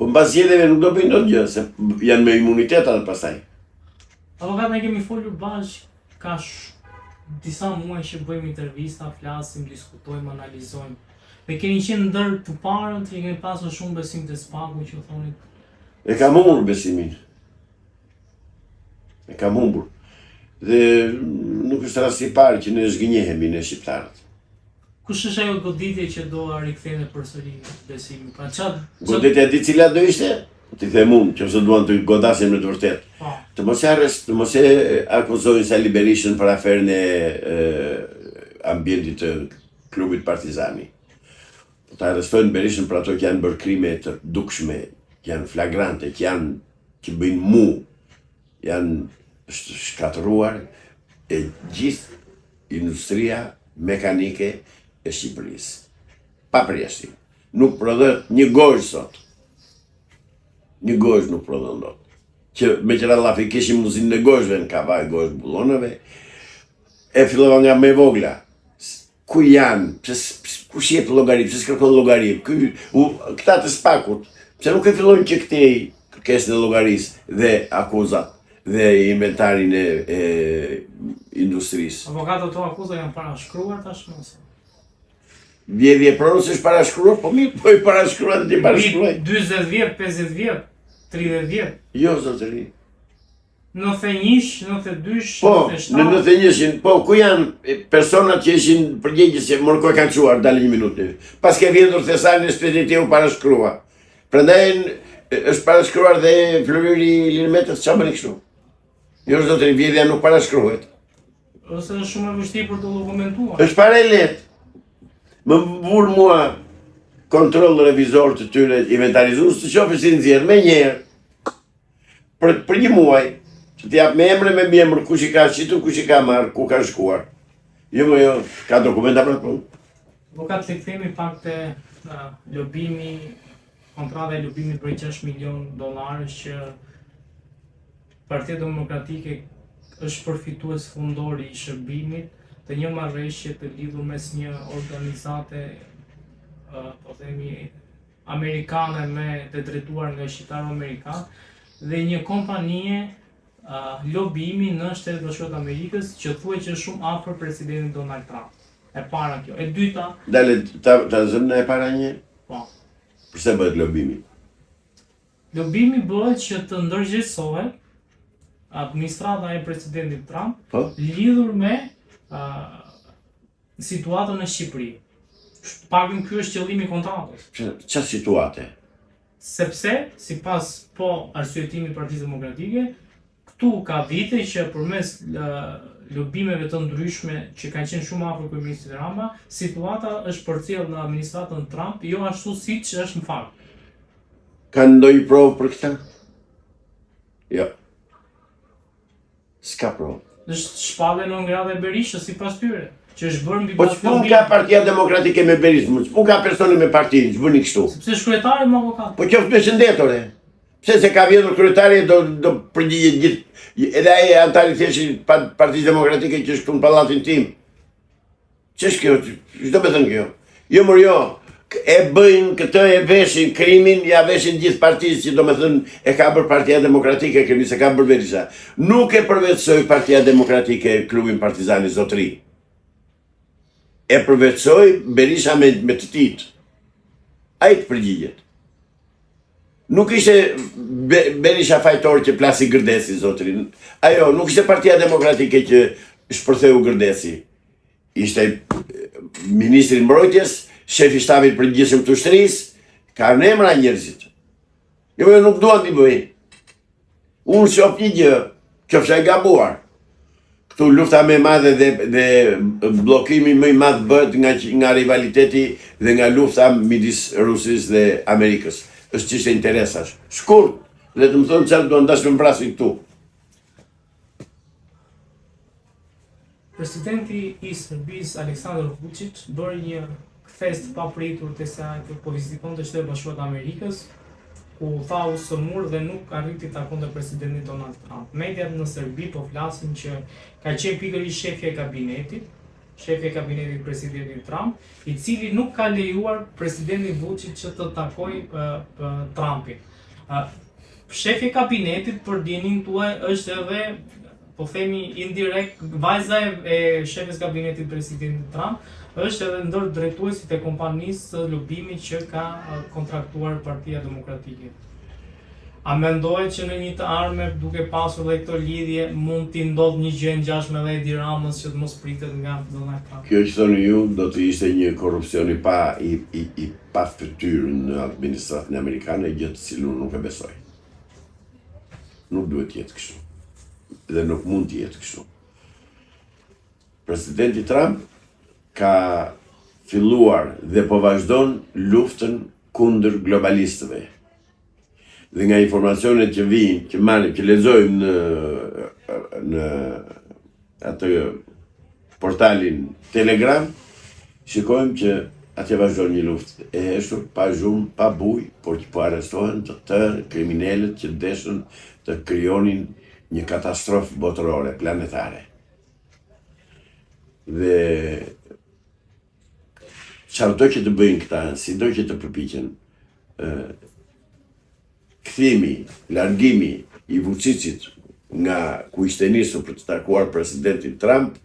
Po mbas zgjedhjeve nuk do bëjnë dot gjë, se janë me imunitet atë pastaj. Avokat, ne kemi folur bashkë ka disa muaj që bëjmë intervista, flasim, diskutojmë, analizojmë. Dhe keni qenë ndër të parët që keni pasur shumë besim të spaku që thoni. E kam humbur besimin. E kam humbur. Dhe nuk është rasti i parë që ne zgënjehemi ne shqiptarët. Kush është ajo goditje që do a rikthejnë përsëri besimin? Pra Goditja di cila do ishte? Ti them unë, që duan të godasin me të vërtet. Të mos e akuzojnë Sali Berishën për aferën e ambientit të klubit Partizani. Të arrestojnë Berishën për ato që janë bërë krime të dukshme, që janë flagrante, që bëjnë mu, janë shkatëruar e gjithë industria mekanike e Shqipërisë. Pa përjashtim. Nuk prodhet një gojë sot. Një gojë nuk prodhon dot. Që me qëra lafi kishim muzinë në gojëve në kavaj, gojë bullonëve, e fillova nga me vogla. Ku janë? Kush jep llogari? Pse s'kërkon llogari? Këta të spakut, pse nuk e fillojnë që këtej kërkesën e llogarisë dhe akuzat dhe inventarin e industrisë. Avokatë to akuza janë parashkruar tashmë? Vjedhje pronës është parashkruar, po mirë, po i parashkruar dhe ti parashkruaj. 20 vjet, 50 vjet, 30 vjet? Jo, zotëri. 91, 92, Po, 97? në 91, po, ku janë personat që ishin përgjegjës që mërë kohë kanë quar, dalë 1 minutë. Pas ke vjendur thesalin e speditivu parashkrua. Prandaj është parashkruar dhe Floriri Lirmetës, që bëni kështu? Jo, zotëri, vjedhja nuk parashkruhet. Ose është shumë e vështirë për të dokumentuar? Është fare letë. Më vur mua kontrol revizor të tyre inventarizues të qofë si nxjerr me njerë për 1 muaj që t'jap me emre me mbiemër kush i ka qitur, kush i ka marrë, ku ka shkuar. Jo, ka dokumenta për punë. Avokat, le kthehemi pak te lobimi, kontrata e lobimit për $6 milion që Partia Demokratike është përfitues fundor i shërbimit të një marrëveshje të lidhur mes një organizate, po themi, amerikane me të drejtuar nga shqiptarë amerikanë dhe një kompanie lobimi në Shtetet Bashkuara të Amerikës që thuhet që është shumë afër presidentit Donald Trump. E para kjo. E dyta. Dale ta zëmë e para një. Po. Përse bëhet lobimi? Lobimi bëhet që të ndërgjegjësohet administrata e presidentit Trump lidhur me situatën në Shqipëri. Paktën ky është qëllimi i kontratës. Çfarë situate? Sepse, sipas arsyetimit të Partisë Demokratike, këtu ka vite që përmes lobimeve të ndryshme që kanë qenë shumë afër kryeministit Rama, situata është përcjellë në administratën Trump, jo ashtu siç është në fakt. Ka ndonjë provë për këtë? Jo. S'ka provë. Është shpallje non grata e Berishës sipas tyre, që është bërë mbi Po ç'pun ka Partia Demokratike me Berishën, ç'pun ka personi me partinë, ç'bëni kështu? Sepse kryetari më avokat. Po qoftë me shëndetore. Pse se ka vjedhur kryetari do përgjigjet gjithë. Edhe ai antari thjesht Partisë Demokratike që është këtu në pallatin tim. Ç'është kjo? Ç'do të thënë kjo? Jo, jo. E bëjnë këtë, e veshin krimin, ja veshin gjithë partisë që do me thënë e ka bërë Partia Demokratike, krimin se ka bërë Berisha. Nuk e përvetsoj Partia Demokratike klubin Partizani zotëri. E përvetsoj Berisha me të titë. Ai të përgjigjet. Nuk ishte Berisha fajtor që plasi Gërdesi zotëri. Ajo, nuk ishte Partia Demokratike që shpërtheu Gërdesi. Ishte Ministri Mbrojtjes, shefi shtabit përgjithshëm të ushtrisë, ka në emra njerëzit. Jo, nuk duan t'i bëjnë. Unë shoh një gjë, qofsha e gabuar. Këtu lufta më e madhe dhe bllokimi më i madh bëhet nga rivaliteti dhe nga lufta midis Rusisë dhe Amerikës. Është çështje interesash. Shkurt, le të më thonë çfarë duan dash të mbrasin këtu. Presidenti i Serbisë Aleksandar Vučić bëri një kthes të papritur te sa po vizitonte Shtetet Bashkuara të Amerikës, ku tha u sëmur dhe nuk arriti të takonte presidentin Donald Trump. Mediat në Serbi po flasin që ka qenë pikërisht shefja e kabinetit shefi i kabinetit presidentit Trump, i cili nuk ka lejuar presidentin Vučić që të takojë Trumpin. Shefi i kabinetit për dinin tuaj është edhe, po themi indirekt, vajza e shefit kabinetit presidentit Trump është edhe ndër drejtuesit e kompanisë së lobimit që ka kontraktuar Partia Demokratike. A mendohet që në një të ardhme, duke pasur dhe këto lidhje, mund t'i ndodhë një gjë ngjashme edhe Edi Ramës që të mos pritet nga Donald Trump? Kjo që thoni ju do të ishte një korrupsion i pa fytyrë në administratën amerikane, gjë të cilën unë nuk e besoj. Nuk duhet të jetë kështu. Dhe nuk mund të jetë kështu. Presidenti Trump ka filluar dhe po vazhdon luftën kundër globalistëve. Dhe nga informacionet që vijnë, që marrim, që lexojmë në atë portalin Telegram, shikojmë që atje vazhdon një luftë e heshtur, pa zhumë, pa bujë, por që po arrestohen të tërë kriminalët që deshën të krijonin një katastrofë botërore, planetare. Dhe çfarëdo që të bëjnë këta, sido që të përpiqen, kthimi, largimi i Vučićit nga ku ishte nisur për të takuar presidentin Trump,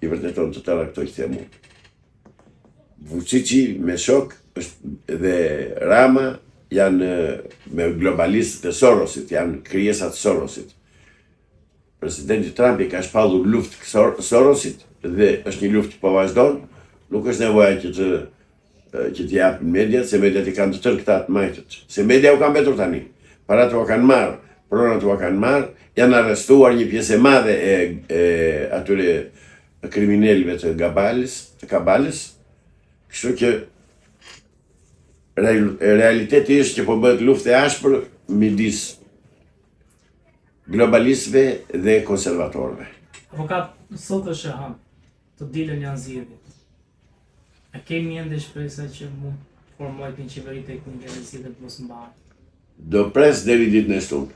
i vërteton të tëra këto që them unë. Vučići me shok dhe Rama janë me globalistët e Sorosit, janë krijesat Sorosit. Presidenti Trump i ka shpallur luftë Sorosit dhe është një luftë që po vazhdon, nuk është nevoja që t'i japin mediat, se mediat i kanë të tërë këta të majtët. Se media u kanë betur tani. Parat u kanë marrë, pronat u kanë marrë, janë arrestuar një pjesë e madhe e atyre kriminalëve të Kabalës, kështu që realiteti është që po bëhet luftë e ashpër midis globalistëve dhe konservatorëve. Avokat, sot është e hënë, të dilën janë zgjedhjet. A kemi ende shpresa që mund formohet një qeveri teknike dhe zgjedhjet mos mbahen? Do pres deri ditën e shtunë.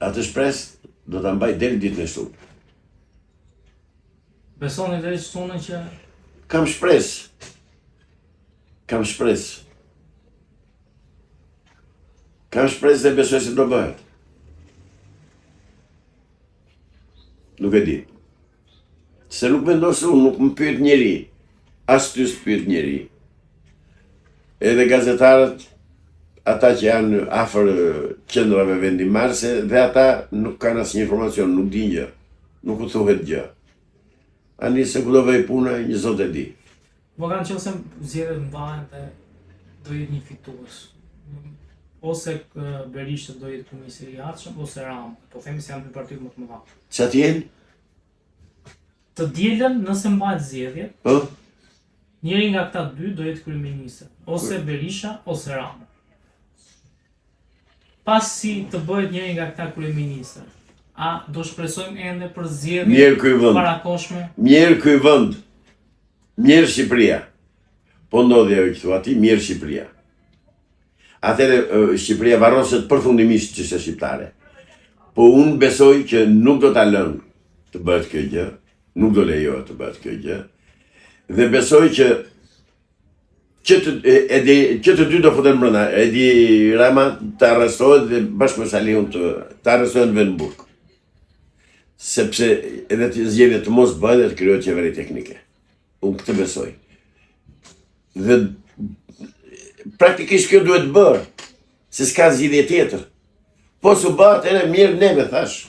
Atë shpresë do ta mbaj deri ditën e shtunë. Besoni deri shtunën që Kam shpresë. Kam shpresë. Kam shpresë dhe besoj se do bëhet. Nuk e di. Se nuk vendos unë, nuk më pyet njeri. As ty s'pyet njeri. Edhe gazetarët, ata që janë afër qendrave vendimmarrëse, dhe ata nuk kanë asnjë informacion, nuk dinë gjë. Nuk u thuhet gjë. Ani se ku do vej puna, një zot e di. Vogan që ose zgjedhjet mbahen dhe do jetë një fitues. Ose Berisha do jetë komisari i ardhshëm, ose Rama. Po themi se janë dy partitë më të mëdha. Çfarë t'jen? Të dielën nëse mbahet zgjedhjet, Po? njëri nga këta dy do jetë kryeminist, ose Berisha ose Rama. Pasi të bëhet njëri nga këta kryeministër, a do shpresojmë ende për zgjedhje Mirë ky vend. parakoshme? Mirë ky vend. Mirë Shqipëria. Po ndodhi ajo që thua ti, mirë Shqipëria. Atëherë Shqipëria varroset përfundimisht çështja shqiptare. Po unë besoj që nuk do ta lënë të bëhet kjo gjë, nuk do lejohet të bëhet kjo gjë. Dhe besoj që të dy do futen brenda. Edi Rama të arrestohet dhe bashkë me Salihun të arrestohet në Vendburg. Sepse edhe të zgjedhjet të mos bëhen dhe të krijohet qeveri teknike. Unë këtë besoj. Dhe praktikisht kjo duhet bërë, se s'ka zgjidhje tjetër. Po s'u bëhet edhe mirë neve thash.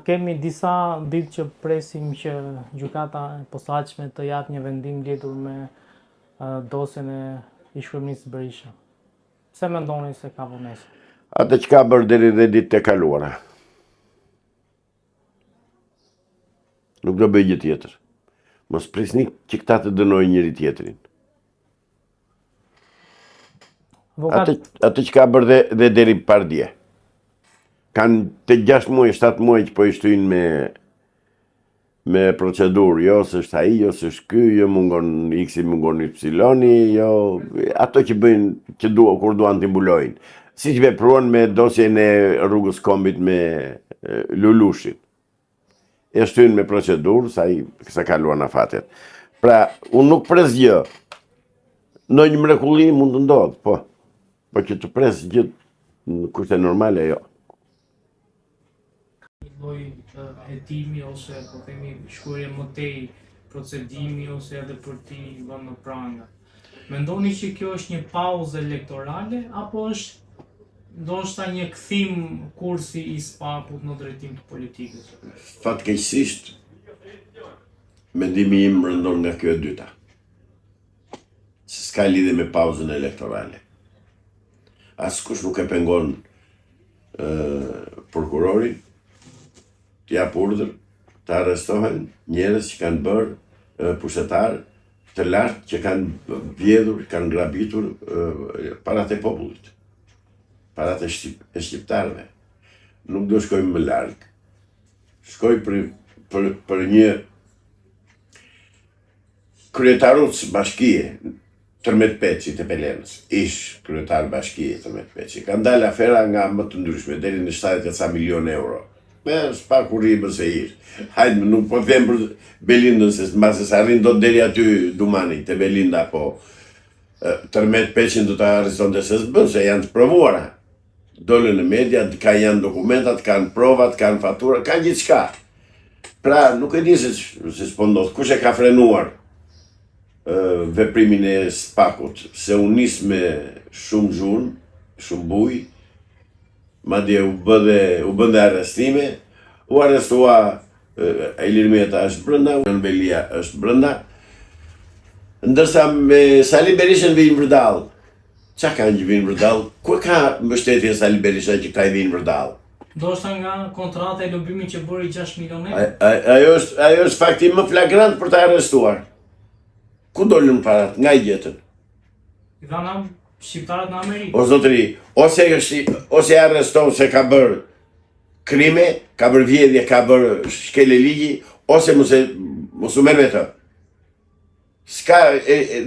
Kemi disa ditë që presim që gjykata e posaçme të japë një vendim lidhur me dosjen e ish-kryeministit Berisha. Pse mendoni se ka vonesë? Atë që ka bërë deri dhe ditë e kaluara. Nuk do bëj gjë tjetër. Mos prisni që këta të dënojnë njëri tjetrin. Atë që ka bërë dhe deri pardje. Kanë të 6 muaj, 7 muaj që po i shtyjnë me procedurë, jo s'është ai, jo s'është ky, jo mungon X-i, mungon Y-i, jo ato që bëjnë që kur duan t'i mbulojnë. Siç vepruan me dosjen e rrugës Kombit me Lulushin. e shtyn me procedurë sa i sa kaluan afatet. Pra, unë nuk pres gjë. Në një mrekulli mund të ndodhë, po që të pres gjë në kushte normale, jo. Një lloj hetimi ose po themi shkruarje më tej procedimi ose edhe për ti vënë në pranga. Mendoni që kjo është një pauzë elektorale apo është ndoshta një kthim kursi i SPAK-ut në drejtim të politikës? Fatkeqësisht, mendimi im rëndon nga kjo e dyta. Se s'ka lidhje me pauzën elektorale. Askush nuk e pengon prokurorin të jap urdhër të arrestohen njerëz që kanë bërë pushtetar të lartë që kanë vjedhur, kanë grabitur parat e popullit, parat e shqiptarëve. Nuk do shkojmë më larg. Shkoj për një kryetaruc bashkie, Tërmet Peçi të Pelenës, ish kryetar bashkie Tërmet Peçi. Ka dalë afera nga më të ndryshme, deri në 70 milion euro. Me SPAK-u rribën se ish. Hajde, nuk po them për Belindën, se mbase sa arrin dot deri aty Dumani, te Belinda, po Tërmet Peçin do ta arrestonte SSB, se janë të provuara. Dolën në media, janë dokumentat, kanë provat, kanë fatura, kanë gjithçka. Pra, nuk e di se s'po ndodh, kush e ka frenuar veprimin e SPAK-ut, se u nis me shumë zhurmë, shumë bujë, madje u bënde arrestime, u arrestua Ilir Meta është brenda, Belia është brenda, ndërsa me Sali Berishën vinë vërdall. Qa kanë që vinë vërdall? Ku ka mbështetje Sali Berisha që këta i vinë vërdall? Ndoshta nga kontrata e lobimit që bëri 6 milion euro. Ajo është fakti më flagrant për të arrestuar. Ku dolën parat? Nga i gjetën? I dhana shqiptarët në Amerikë. O zotëri, ose arreston se ka bërë krime, ka bërë vjedhje, ka bërë shkele ligji, ose mos u merr me të. Ska,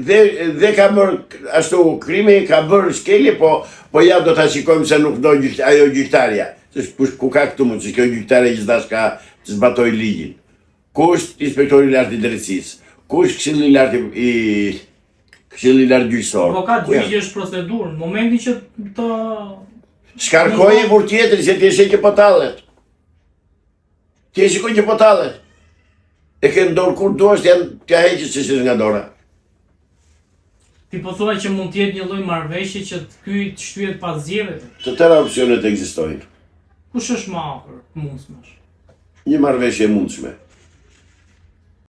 dhe ka bërë ashtu krime, ka bërë shkelje, po ja do ta shikojmë se nuk do ajo gjyqtarja. Ku ka këtu mund, që kjo gjyqtarja që s'dash ka që zbatoj ligjin. Ku është inspektori i lartë i drejtësisë? Ku është këshilli i lartë gjyqësor? Po ka gjyqi është procedurë, në momentin që të... Shkarkoj e kur tjetër, se t'je shekje po tallet. T'je shikoj që po tallet. E ke ndorë kur duash t'ja heqës që shirë nga dora. Ti po thua që mund t'jetë një lloj marrëveshje që ky të shtyhet pas zgjedhjeve? Të tëra opsionet ekzistojnë. Kush është më afër mundshmesh? Një marrëveshje e mundshme.